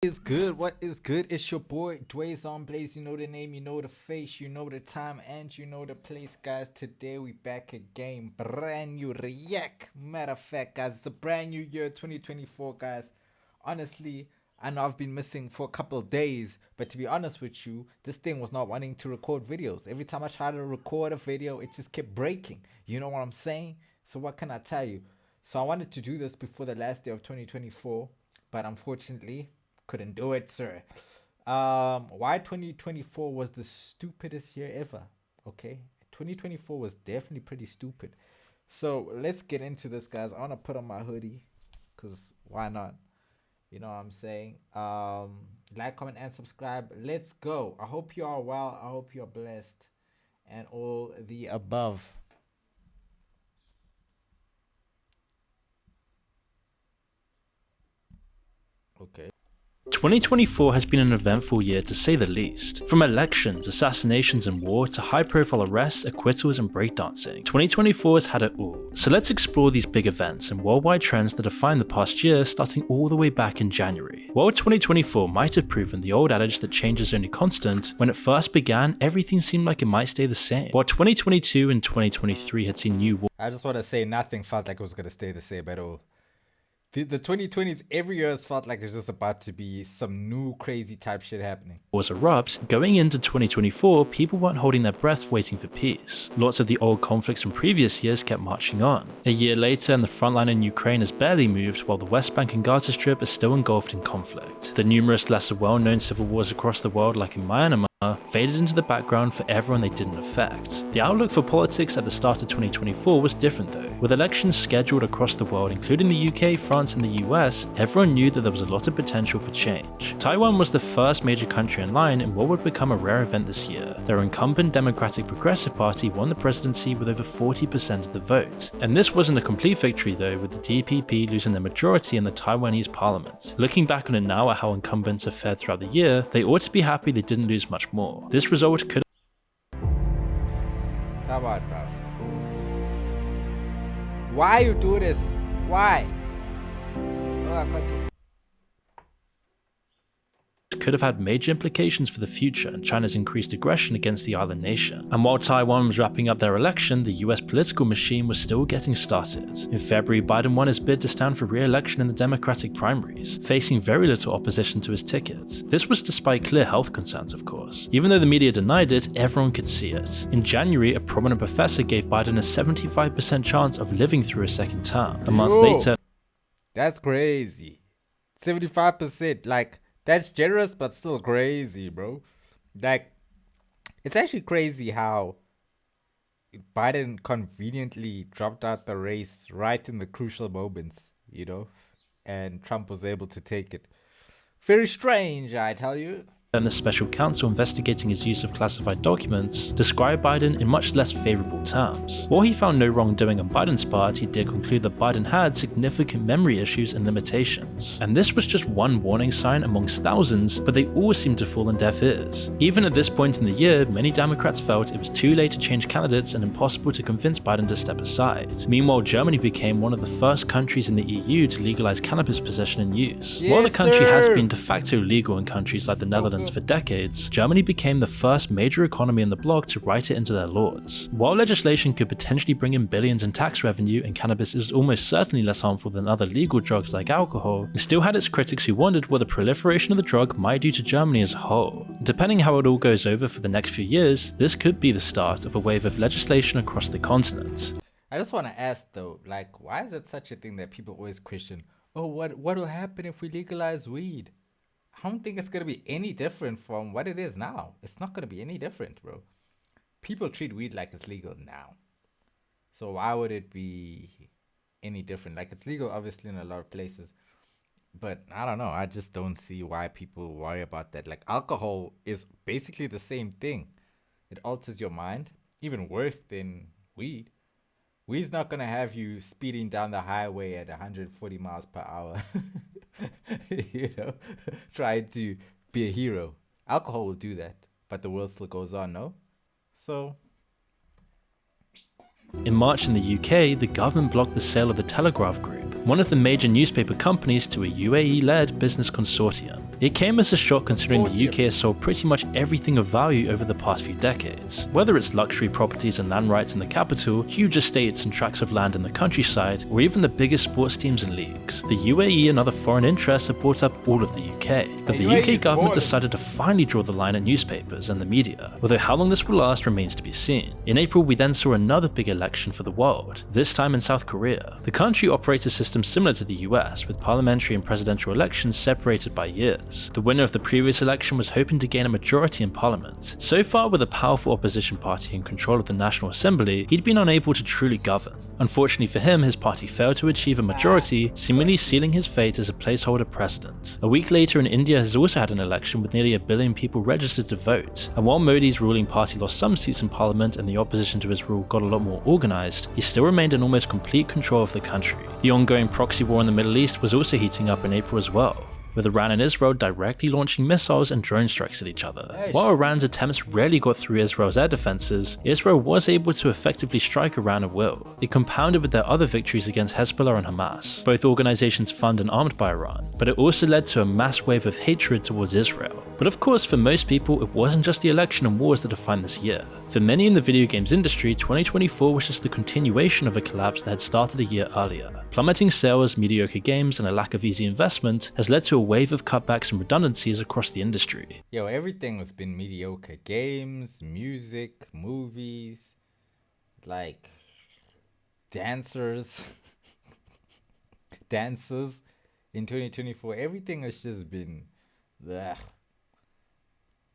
Is good? What is good? It's your boy dwayzeonblaze. You know the name, you know the face, you know the time, and you know the place, guys. Today we back again, brand new react. Matter of fact, guys, it's a brand new year, 2024, guys. Honestly, I know I've been missing for a couple of days, but to be honest with you, this thing was not wanting to record videos. Every time I tried to record a video, it just kept breaking. You know what I'm saying? So what can I tell you? So I wanted to do this before the last day of 2024, but unfortunately couldn't do it, sir. Why 2024 was the stupidest year ever? Okay, 2024 was definitely pretty stupid. So let's get into this, guys. I want to put on my hoodie, cause why not? You know what I'm saying? Like, comment, and subscribe. Let's go. I hope you are well. I hope you are blessed, and all the above. Okay. 2024 has been an eventful year to say the least. From elections, assassinations and war to high-profile arrests, acquittals and breakdancing, 2024 has had it all. So let's explore these big events and worldwide trends that defined the past year, starting all the way back in January. While 2024 might have proven the old adage that change is only constant, when it first began, everything seemed like it might stay the same. While 2022 and 2023 had seen new wars, I just want to say nothing felt like it was gonna stay the same at all. The 2020s, every year has felt like it's just about to be some new crazy type shit happening. erupt, going into 2024, people weren't holding their breath waiting for peace. Lots of the old conflicts from previous years kept marching on. A year later, and the front line in Ukraine has barely moved, while the West Bank and Gaza Strip are still engulfed in conflict. The numerous lesser well-known civil wars across the world, like in Myanmar, faded into the background for everyone they didn't affect. The outlook for politics at the start of 2024 was different though. With elections scheduled across the world, including the UK, France and the US, everyone knew that there was a lot of potential for change. Taiwan was the first major country in line in what would become a rare event this year. Their incumbent Democratic Progressive Party won the presidency with over 40% of the vote. And this wasn't a complete victory though, with the DPP losing their majority in the Taiwanese parliament. Looking back on it now at how incumbents have fared throughout the year, they ought to be happy they didn't lose much more. This result could Come on, bro. Why you do this? Why? Oh, I can't. have had major implications for the future and China's increased aggression against the island nation. And while Taiwan was wrapping up their election, the US political machine was still getting started. In February, Biden won his bid to stand for re-election in the Democratic primaries, facing very little opposition to his ticket. This was despite clear health concerns, of course. Even though the media denied it, everyone could see it. In January, a prominent professor gave Biden a 75% chance of living through a second term. A month later, that's crazy. 75%, like, that's generous, but still crazy, bro. Like, it's actually crazy how Biden conveniently dropped out the race right in the crucial moments, you know, and Trump was able to take it. Very strange, I tell you. And the special counsel investigating his use of classified documents described Biden in much less favorable terms. While he found no wrongdoing on Biden's part, he did conclude that Biden had significant memory issues and limitations. And this was just one warning sign amongst thousands, but they all seemed to fall on deaf ears. Even at this point in the year, many Democrats felt it was too late to change candidates and impossible to convince Biden to step aside. Meanwhile, Germany became one of the first countries in the EU to legalize cannabis possession and use. Yes, While the country sir. has been de facto legal in countries like the Netherlands for decades, Germany became the first major economy in the bloc to write it into their laws. While legislation could potentially bring in billions in tax revenue and cannabis is almost certainly less harmful than other legal drugs like alcohol, it still had its critics who wondered what the proliferation of the drug might do to Germany as a whole. Depending how it all goes over for the next few years, this could be the start of a wave of legislation across the continent. I just want to ask though, like, why is it such a thing that people always question? Oh, what will happen if we legalize weed? I don't think it's gonna be any different from what it is now. It's not gonna be any different, bro. People treat weed like it's legal now, so why would it be any different? Like, it's legal obviously in a lot of places, but I don't know. I just don't see why people worry about that. Like, alcohol is basically the same thing. It alters your mind, even worse than weed. Weed's not gonna have you speeding down the highway at 140 miles per hour, you know, trying to be a hero. Alcohol will do that, but the world still goes on, no? So In March in the UK, the government blocked the sale of the Telegraph Group, one of the major newspaper companies, to a UAE-led business consortium. It came as a shock considering the 40 UK has sold pretty much everything of value over the past few decades. Whether it's luxury properties and land rights in the capital, huge estates and tracts of land in the countryside, or even the biggest sports teams and leagues, the UAE and other foreign interests have bought up all of the UK. But the UK government decided to finally draw the line at newspapers and the media, although how long this will last remains to be seen. In April, we then saw another big election for the world, this time in South Korea. The country operates a system similar to the US, with parliamentary and presidential elections separated by years. The winner of the previous election was hoping to gain a majority in parliament. So far, with a powerful opposition party in control of the National Assembly, he'd been unable to truly govern. Unfortunately for him, his party failed to achieve a majority, seemingly sealing his fate as a placeholder president. A week later, in India has also had an election with nearly 1 billion people registered to vote, and while Modi's ruling party lost some seats in parliament and the opposition to his rule got a lot more organised, he still remained in almost complete control of the country. The ongoing proxy war in the Middle East was also heating up in April as well, with Iran and Israel directly launching missiles and drone strikes at each other. While Iran's attempts rarely got through Israel's air defenses, Israel was able to effectively strike Iran at will. It compounded with their other victories against Hezbollah and Hamas, both organizations funded and armed by Iran, but it also led to a mass wave of hatred towards Israel. But of course, for most people, it wasn't just the election and wars that defined this year. For many in the video games industry, 2024 was just the continuation of a collapse that had started a year earlier. Plummeting sales, mediocre games, and a lack of easy investment has led to a wave of cutbacks and redundancies across the industry. Yo, everything has been mediocre. Games, music, movies, like dancers in 2024. Everything has just been bleh.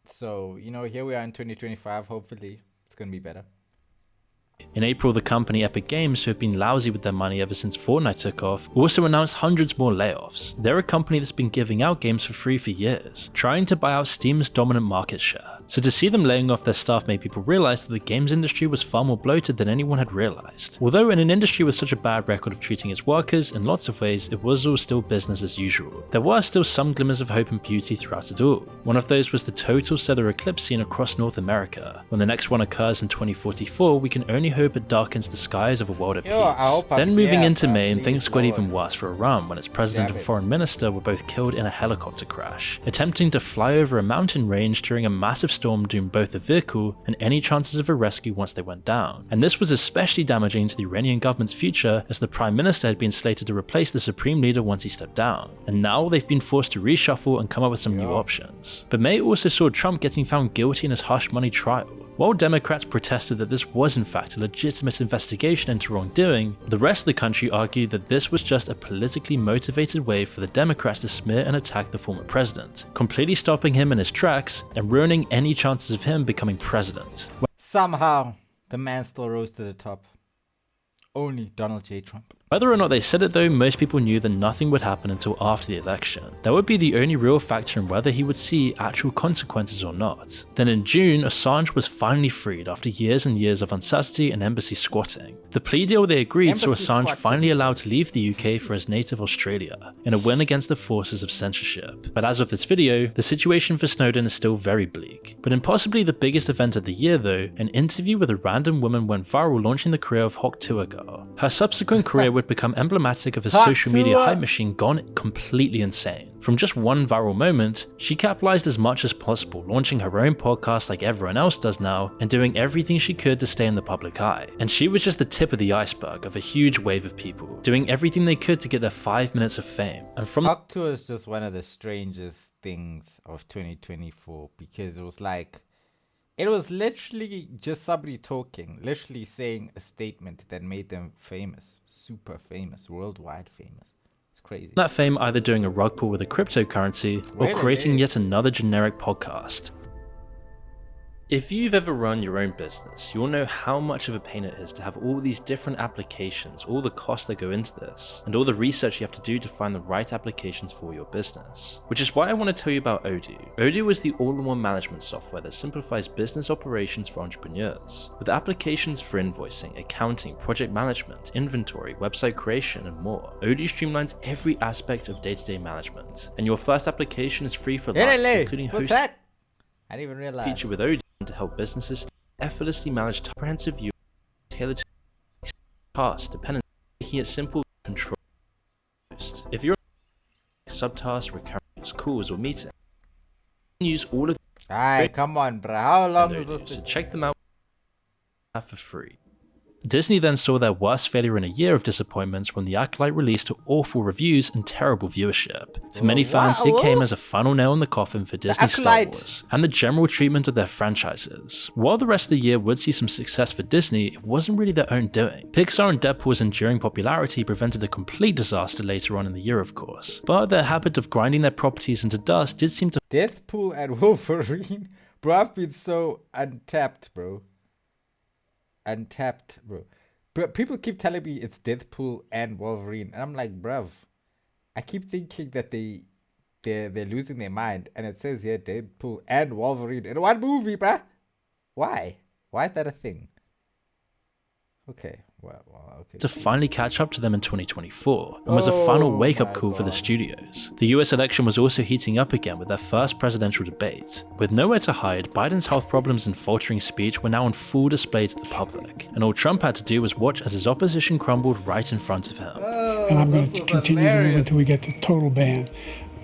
So, here we are in 2025. Hopefully, it's going to be better. In April, the company Epic Games, who have been lousy with their money ever since Fortnite took off, also announced hundreds more layoffs. They're a company that's been giving out games for free for years, trying to buy out Steam's dominant market share. So to see them laying off their staff made people realize that the games industry was far more bloated than anyone had realized. Although in an industry with such a bad record of treating its workers, in lots of ways, it was all still business as usual. There were still some glimmers of hope and beauty throughout it all. One of those was the total solar eclipse seen across North America. When the next one occurs in 2044, we can only hope it darkens the skies of a world at peace. Then moving into May, and things got even worse for Iran when its president and foreign minister were both killed in a helicopter crash, attempting to fly over a mountain range during a massive storm doomed both the vehicle and any chances of a rescue once they went down. And this was especially damaging to the Iranian government's future, as the prime minister had been slated to replace the supreme leader once he stepped down. And now they've been forced to reshuffle and come up with some new options. But May also saw Trump getting found guilty in his hush money trial. While Democrats protested that this was in fact a legitimate investigation into wrongdoing, the rest of the country argued that this was just a politically motivated way for the Democrats to smear and attack the former president, completely stopping him in his tracks and ruining any chances of him becoming president. Somehow, the man still rose to the top. Only Donald J. Trump. Whether or not they said it though, most people knew that nothing would happen until after the election. That would be the only real factor in whether he would see actual consequences or not. Then in June, Assange was finally freed after years and years of uncertainty and embassy squatting. The plea deal they agreed saw Assange finally allowed to leave the UK for his native Australia, in a win against the forces of censorship. But as of this video, the situation for Snowden is still very bleak. But in possibly the biggest event of the year though, an interview with a random woman went viral launching the career of Hawk Tuah Girl. Her subsequent career would become emblematic of a social media hype machine gone completely insane. From just one viral moment, she capitalized as much as possible, launching her own podcast like everyone else does now, and doing everything she could to stay in the public eye. And she was just the tip of the iceberg of a huge wave of people, doing everything they could to get their 5 minutes of fame. And from Hawk Tuah is just one of the strangest things of 2024, because it was literally just somebody talking, literally saying a statement that made them famous, super famous, worldwide famous. It's crazy. That fame either doing a rug pull with a cryptocurrency or creating yet another generic podcast. If you've ever run your own business, you'll know how much of a pain it is to have all these different applications, all the costs that go into this, and all the research you have to do to find the right applications for your business. Which is why I want to tell you about Odoo. Odoo is the all-in-one management software that simplifies business operations for entrepreneurs. With applications for invoicing, accounting, project management, inventory, website creation, and more, Odoo streamlines every aspect of day-to-day management. And your first application is free for life, including hosting. I didn't even realize. Feature with Odoo to help businesses effortlessly manage comprehensive view tailored to tasks, dependencies, making it simple to control. If you're subtasks, recurring calls, or meetings, use all of Alright, come on, bro. How long is those, this so thing? check them out for free. Disney then saw their worst failure in a year of disappointments when The Acolyte released to awful reviews and terrible viewership. For many fans, it came as a final nail in the coffin for Disney's Star Acolyte. Wars and the general treatment of their franchises. While the rest of the year would see some success for Disney, it wasn't really their own doing. Pixar and Deadpool's enduring popularity prevented a complete disaster later on in the year, of course, but their habit of grinding their properties into dust did seem to Deathpool and Wolverine? Bro, I've been so untapped, bro. Untapped, bro. But people keep telling me it's Deadpool and Wolverine, and I'm like, bruv, I keep thinking that they're losing their mind, and it says here Deadpool and Wolverine in one movie, bruh. Why? Why is that a thing? Okay, well, okay. to finally catch up to them in 2024, and was a final wake-up call for the studios. The US election was also heating up again with their first presidential debate. With nowhere to hide, Biden's health problems and faltering speech were now on full display to the public, and all Trump had to do was watch as his opposition crumbled right in front of him. And I'm going to continue to move until we get the total ban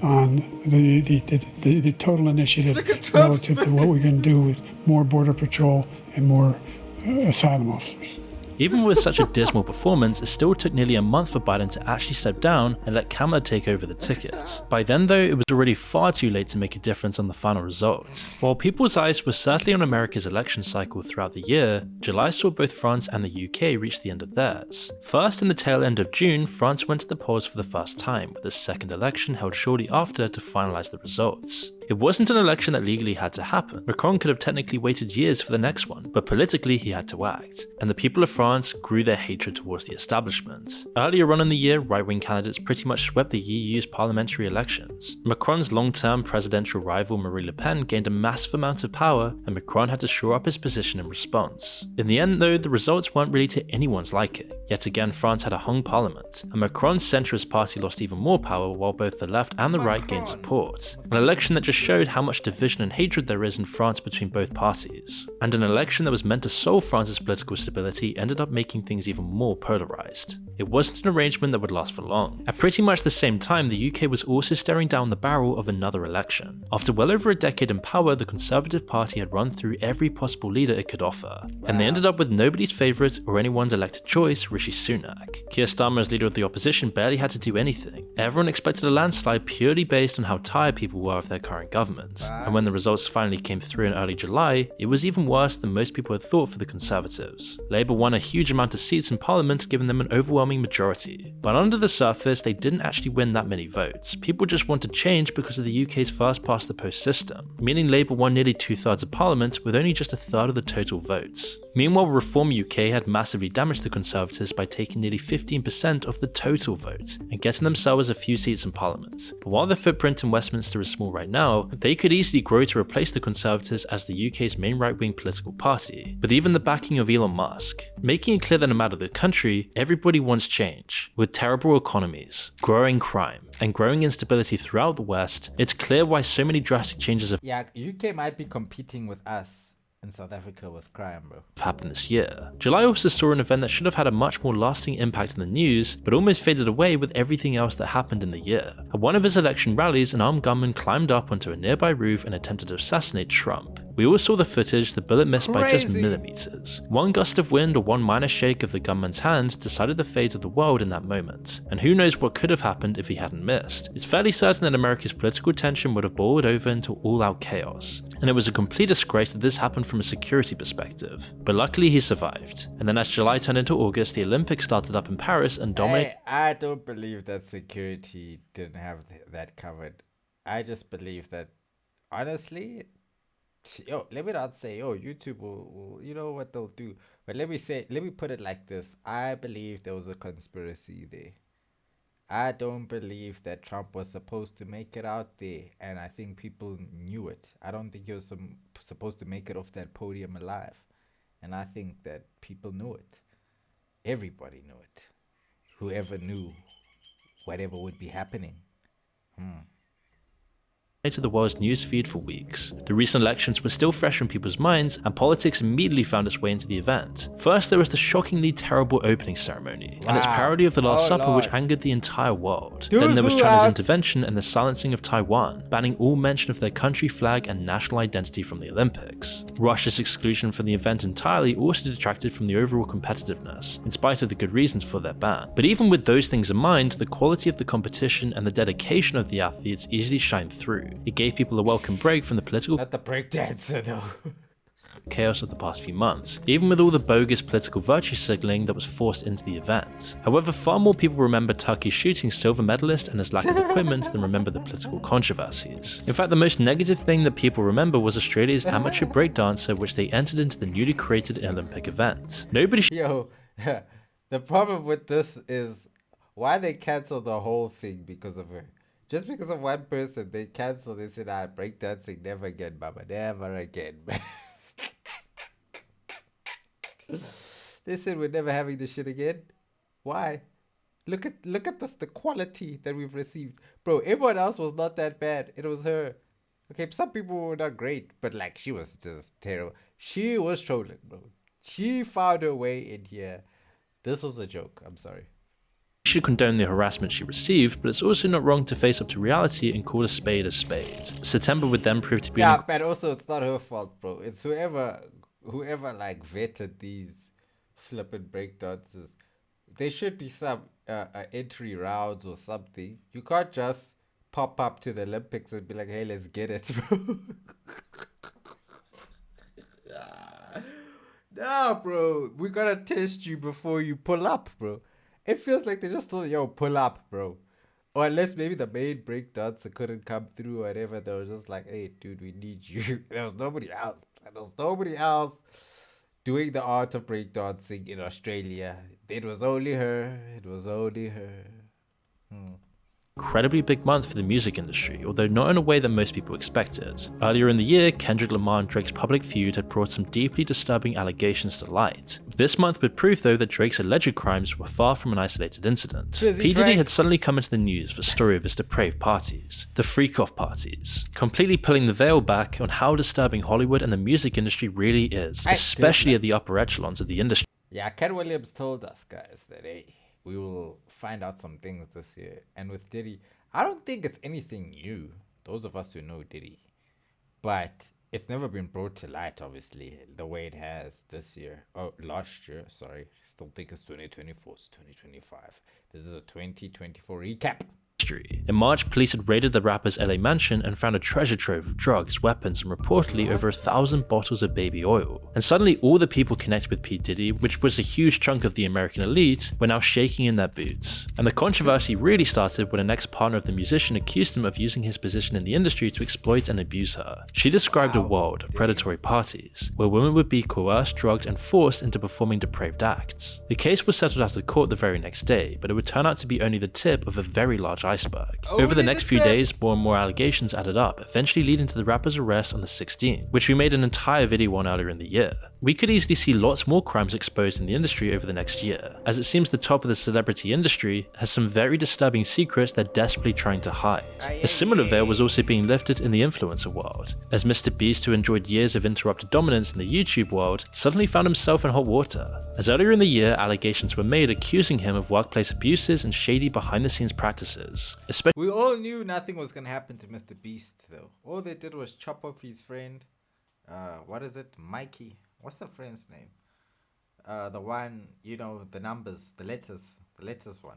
on the total initiative relative to what we're going to do with more border patrol and more asylum officers. Even with such a dismal performance, it still took nearly a month for Biden to actually step down and let Kamala take over the ticket. By then though, it was already far too late to make a difference on the final result. While people's eyes were certainly on America's election cycle throughout the year, July saw both France and the UK reach the end of theirs. First, in the tail end of June, France went to the polls for the first time, with a second election held shortly after to finalise the results. It wasn't an election that legally had to happen. Macron could have technically waited years for the next one, but politically he had to act, and the people of France grew their hatred towards the establishment. Earlier on in the year, right-wing candidates pretty much swept the EU's parliamentary elections. Macron's long-term presidential rival Marine Le Pen gained a massive amount of power, and Macron had to shore up his position in response. In the end though, the results weren't really to anyone's liking. Yet again, France had a hung parliament, and Macron's centrist party lost even more power while both the left and the right gained support. An election that just showed how much division and hatred there is in France between both parties. And an election that was meant to solve France's political stability ended up making things even more polarised. It wasn't an arrangement that would last for long. At pretty much the same time, the UK was also staring down the barrel of another election. After well over a decade in power, the Conservative Party had run through every possible leader it could offer, and they ended up with nobody's favourite or anyone's elected choice, Rishi Sunak. Keir Starmer as leader of the opposition barely had to do anything. Everyone expected a landslide purely based on how tired people were of their current government, and when the results finally came through in early July, it was even worse than most people had thought for the Conservatives. Labour won a huge amount of seats in Parliament, giving them an overwhelming majority. But under the surface, they didn't actually win that many votes. People just wanted change because of the UK's first past the post system, meaning Labour won nearly 2/3 of Parliament with only just 1/3 of the total votes. Meanwhile, Reform UK had massively damaged the Conservatives by taking nearly 15% of the total vote and getting themselves a few seats in Parliament. But while their footprint in Westminster is small right now, they could easily grow to replace the Conservatives as the UK's main right-wing political party, with even the backing of Elon Musk, making it clear that no matter the country, everybody wants change. With terrible economies, growing crime, and growing instability throughout the West, it's clear why so many drastic changes have Yeah, UK might be competing with us in South Africa with crime, bro. happened this year. July also saw an event that should have had a much more lasting impact in the news, but almost faded away with everything else that happened in the year. At one of his election rallies, an armed gunman climbed up onto a nearby roof and attempted to assassinate Trump. We all saw the footage, the bullet missed by just millimeters. One gust of wind or one minor shake of the gunman's hand decided the fate of the world in that moment, and who knows what could have happened if he hadn't missed. It's fairly certain that America's political tension would have boiled over into all-out chaos, and it was a complete disgrace that this happened from a security perspective. But luckily he survived, and then as July turned into August, the Olympics started up in Paris and dominated. I don't believe that security didn't have that covered. I just believe that, honestly, let me not say, YouTube will, you know what they'll do. But let me put it like this. I believe there was a conspiracy there. I don't believe that Trump was supposed to make it out there, and I think people knew it. I don't think he was supposed to make it off that podium alive, and I think that people knew it. Everybody knew it. Whoever knew whatever would be happening. to the world's newsfeed for weeks. The recent elections were still fresh in people's minds, and politics immediately found its way into the event. First, there was the shockingly terrible opening ceremony, and its parody of the Last Supper, which angered the entire world. Then there was China's intervention and the silencing of Taiwan, banning all mention of their country flag and national identity from the Olympics. Russia's exclusion from the event entirely also detracted from the overall competitiveness, in spite of the good reasons for their ban. But even with those things in mind, the quality of the competition and the dedication of the athletes easily shined through. It gave people a welcome break from the political Not the breakdancer though. chaos of the past few months, even with all the bogus political virtue signaling that was forced into the event. However, far more people remember Turkey shooting silver medalist and his lack of equipment than remember the political controversies. In fact, the most negative thing that people remember was Australia's amateur breakdancer, which they entered into the newly created Olympic event. Nobody Yo, the problem with this is why they canceled the whole thing because of her. Just because of one person, they canceled. They said, breakdancing never again, mama, never again. They said we're never having this shit again. Why? Look at this, the quality that we've received. Bro, everyone else was not that bad. It was her. Okay, some people were not great, but like she was just terrible. She was trolling, bro. She found her way in here. This was a joke. I'm sorry. should condone the harassment she received, but it's also not wrong to face up to reality and call a spade a spade. September would then prove to be but also it's not her fault, bro. It's whoever like vetted these flippin' breakdances. There should be some entry rounds or something. You can't just pop up to the Olympics and be like, hey, let's get it, bro. Nah, bro. We gotta test you before you pull up, bro. It feels like they just told you, yo, pull up, bro. Or unless maybe the main breakdancer couldn't come through or whatever. They were just like, hey, dude, we need you. There was nobody else. There was nobody else doing the art of breakdancing in Australia. It was only her. It was only her. incredibly big month for the music industry, although not in a way that most people expected. Earlier in the year, Kendrick Lamar and Drake's public feud had brought some deeply disturbing allegations to light. This month would prove though that Drake's alleged crimes were far from an isolated incident. P. Diddy had suddenly come into the news for a story of his depraved parties, the freak-off parties, completely pulling the veil back on how disturbing Hollywood and the music industry really is, especially at the upper echelons of the industry. Yeah, Cat Williams told us, guys, that hey, we will find out some things this year. And with Diddy, I don't think it's anything new, those of us who know Diddy. But it's never been brought to light, obviously, the way it has this year. Oh, last year, sorry. Still think it's 2024, it's 2025. This is a 2024 recap. In March, police had raided the rapper's LA mansion and found a treasure trove of drugs, weapons, and reportedly over 1,000 bottles of baby oil. And suddenly all the people connected with P. Diddy, which was a huge chunk of the American elite, were now shaking in their boots. And the controversy really started when an ex-partner of the musician accused him of using his position in the industry to exploit and abuse her. She described a world of predatory parties, where women would be coerced, drugged, and forced into performing depraved acts. The case was settled out of court the very next day, but it would turn out to be only the tip of a very large iceberg. Over the next few days, more and more allegations added up, eventually leading to the rapper's arrest on the 16th, which we made an entire video on earlier in the year. We could easily see lots more crimes exposed in the industry over the next year, as it seems the top of the celebrity industry has some very disturbing secrets they're desperately trying to hide. A similar veil was also being lifted in the influencer world, as Mr. Beast, who enjoyed years of interrupted dominance in the YouTube world, suddenly found himself in hot water, as earlier in the year allegations were made accusing him of workplace abuses and shady behind-the-scenes practices. We all knew nothing was going to happen to Mr. Beast, though. All they did was chop off his friend. What is it? Mikey. What's the friend's name? The one, you know, the numbers, the letters one.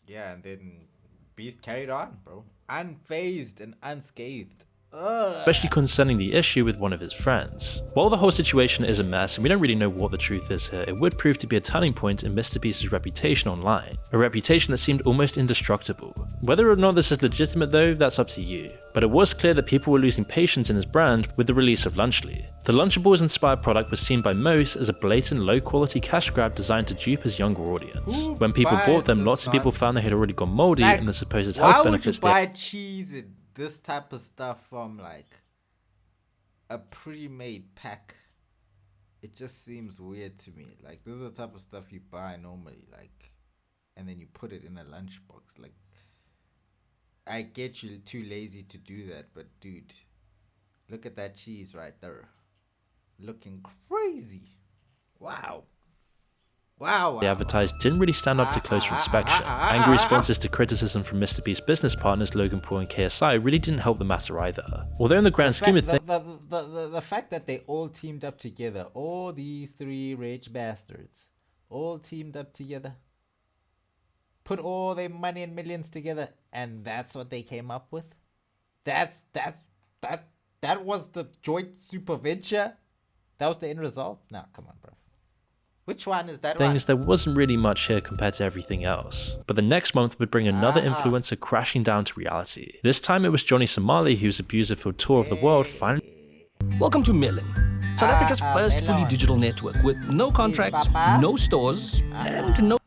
Yeah, and then Beast carried on, bro. Unfazed and unscathed. Especially concerning the issue with one of his friends. While the whole situation is a mess and we don't really know what the truth is here, it would prove to be a turning point in Mr. Beast's reputation online. A reputation that seemed almost indestructible. Whether or not this is legitimate though, that's up to you. But it was clear that people were losing patience in his brand with the release of Lunchly. The Lunchables inspired product was seen by most as a blatant low quality cash grab designed to dupe his younger audience. When people bought them, lots of people found they had already gone moldy and the supposed health benefits. Why would you buy cheese and this type of stuff from like a pre-made pack? It just seems weird to me. Like, this is the type of stuff you buy normally, like, and then you put it in a lunchbox. Like, I get you too lazy to do that, but dude, look at that cheese right there. Looking crazy. Wow. Wow. They advertised didn't really stand up to closer inspection. Angry responses to criticism from Mr. Beast's business partners Logan Paul and KSI really didn't help the matter either. Although in the grand scheme of things, the fact that they all teamed up together, all these three rich bastards, all teamed up together, put all their money and millions together, and that's what they came up with. That was the joint super venture. That was the end result. Nah, come on, bro. Which one is that one? There wasn't really much here compared to everything else. But the next month would bring another influencer crashing down to reality. This time it was Johnny Somali, whose abuser-filled tour of the world finally... Welcome to Melon, South Africa's first fully digital network with no contracts, no stores, and no...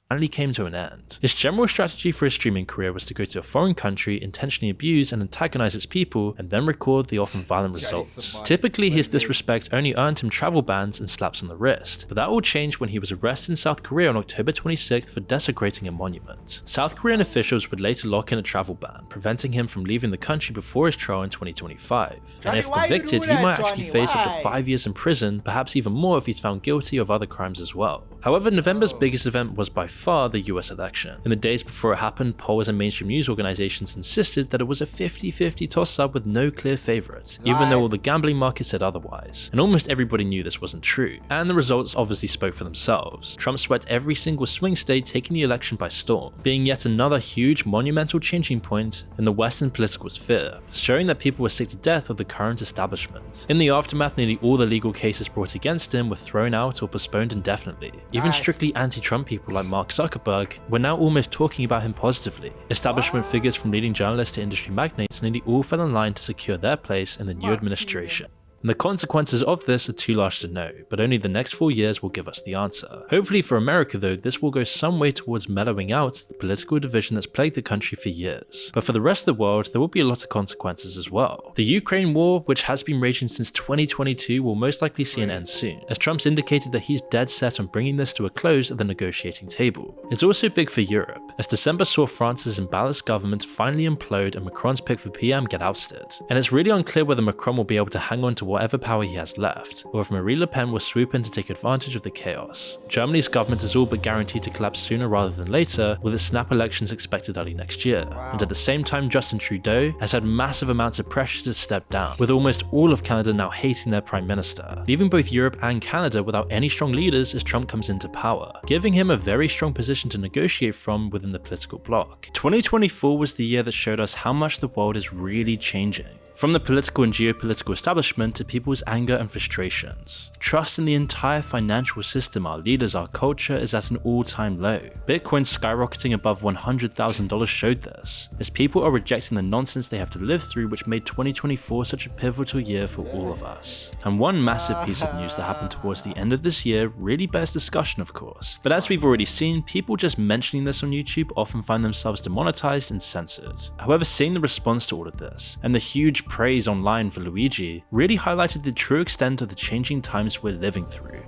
finally came to an end. His general strategy for his streaming career was to go to a foreign country, intentionally abuse and antagonize its people, and then record the often violent results. Typically, his disrespect only earned him travel bans and slaps on the wrist, but that all changed when he was arrested in South Korea on October 26th for desecrating a monument. South Korean officials would later lock in a travel ban, preventing him from leaving the country before his trial in 2025. And if convicted, he might actually face up to 5 years in prison, perhaps even more if he's found guilty of other crimes as well. However, November's biggest event was by far the US election. In the days before it happened, polls and mainstream news organizations insisted that it was a 50-50 toss-up with no clear favorite, even though all the gambling market said otherwise. And almost everybody knew this wasn't true. And the results obviously spoke for themselves. Trump swept every single swing state, taking the election by storm, being yet another huge monumental changing point in the Western political sphere, showing that people were sick to death of the current establishment. In the aftermath, nearly all the legal cases brought against him were thrown out or postponed indefinitely. Even strictly anti-Trump people like Mark Zuckerberg were now almost talking about him positively. Establishment figures from leading journalists to industry magnates nearly all fell in line to secure their place in the new administration. And the consequences of this are too large to know, but only the next 4 years will give us the answer. Hopefully for America though, this will go some way towards mellowing out the political division that's plagued the country for years. But for the rest of the world, there will be a lot of consequences as well. The Ukraine war, which has been raging since 2022, will most likely see an end soon, as Trump's indicated that he's dead set on bringing this to a close at the negotiating table. It's also big for Europe, as December saw France's imbalanced government finally implode and Macron's pick for PM get ousted. And it's really unclear whether Macron will be able to hang on to whatever power he has left, or if Marine Le Pen will swoop in to take advantage of the chaos. Germany's government is all but guaranteed to collapse sooner rather than later, with its snap elections expected early next year. And at the same time, Justin Trudeau has had massive amounts of pressure to step down, with almost all of Canada now hating their Prime Minister, leaving both Europe and Canada without any strong leaders as Trump comes into power, giving him a very strong position to negotiate from within the political bloc. 2024 was the year that showed us how much the world is really changing. From the political and geopolitical establishment to people's anger and frustrations. Trust in the entire financial system, our leaders, our culture is at an all-time low. Bitcoin skyrocketing above $100,000 showed this, as people are rejecting the nonsense they have to live through, which made 2024 such a pivotal year for all of us. And one massive piece of news that happened towards the end of this year really bears discussion, of course, but as we've already seen, people just mentioning this on YouTube often find themselves demonetized and censored. However, seeing the response to all of this, and the huge praise online for Luigi, really highlighted the true extent of the changing times we're living through.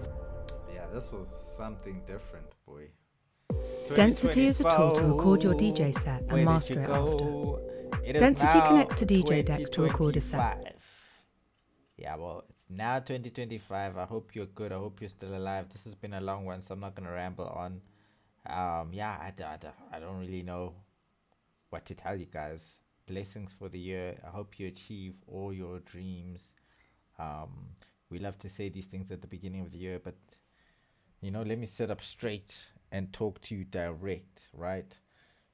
Yeah, this was something different, boy. Density is a tool to record your DJ set and master it after. Density connects to DJ decks to record a set. Yeah, well, it's now 2025. I hope you're good. I hope you're still alive. This has been a long one, so I'm not going to ramble on. Yeah, I don't really know what to tell you guys. Blessings for the year. I hope you achieve all your dreams. We love to say these things at the beginning of the year, but you know, let me sit up straight and talk to you direct, right?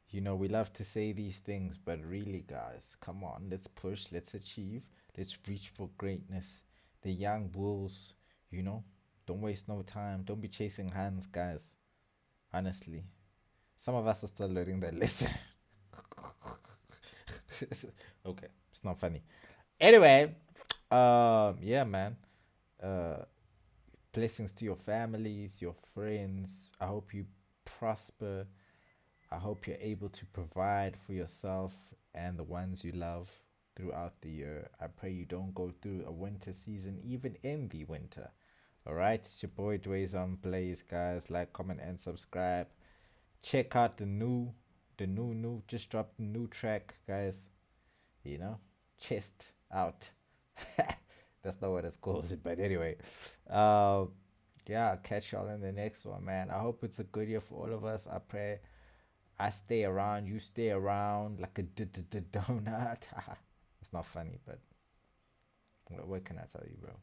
You know, we love to say these things, but really, guys, come on, let's push, let's achieve, let's reach for greatness. The young bulls, you know, don't waste no time. Don't be chasing hands, guys. Honestly, some of us are still learning that lesson. Okay, it's not funny. Anyway, yeah, man. Blessings to your families, your friends. I hope you prosper. I hope you're able to provide for yourself and the ones you love throughout the year. I pray you don't go through a winter season, even in the winter. All right, it's your boy Dwayzeonblaze, guys. Like, comment, and subscribe. Check out the new the new just dropped the new track, guys. You know, chest out. That's not what it's called, but anyway, yeah, I'll catch y'all in the next one, man. I hope it's a good year for all of us. I pray I stay around, you stay around like a donut. It's not funny, but what can I tell you, bro?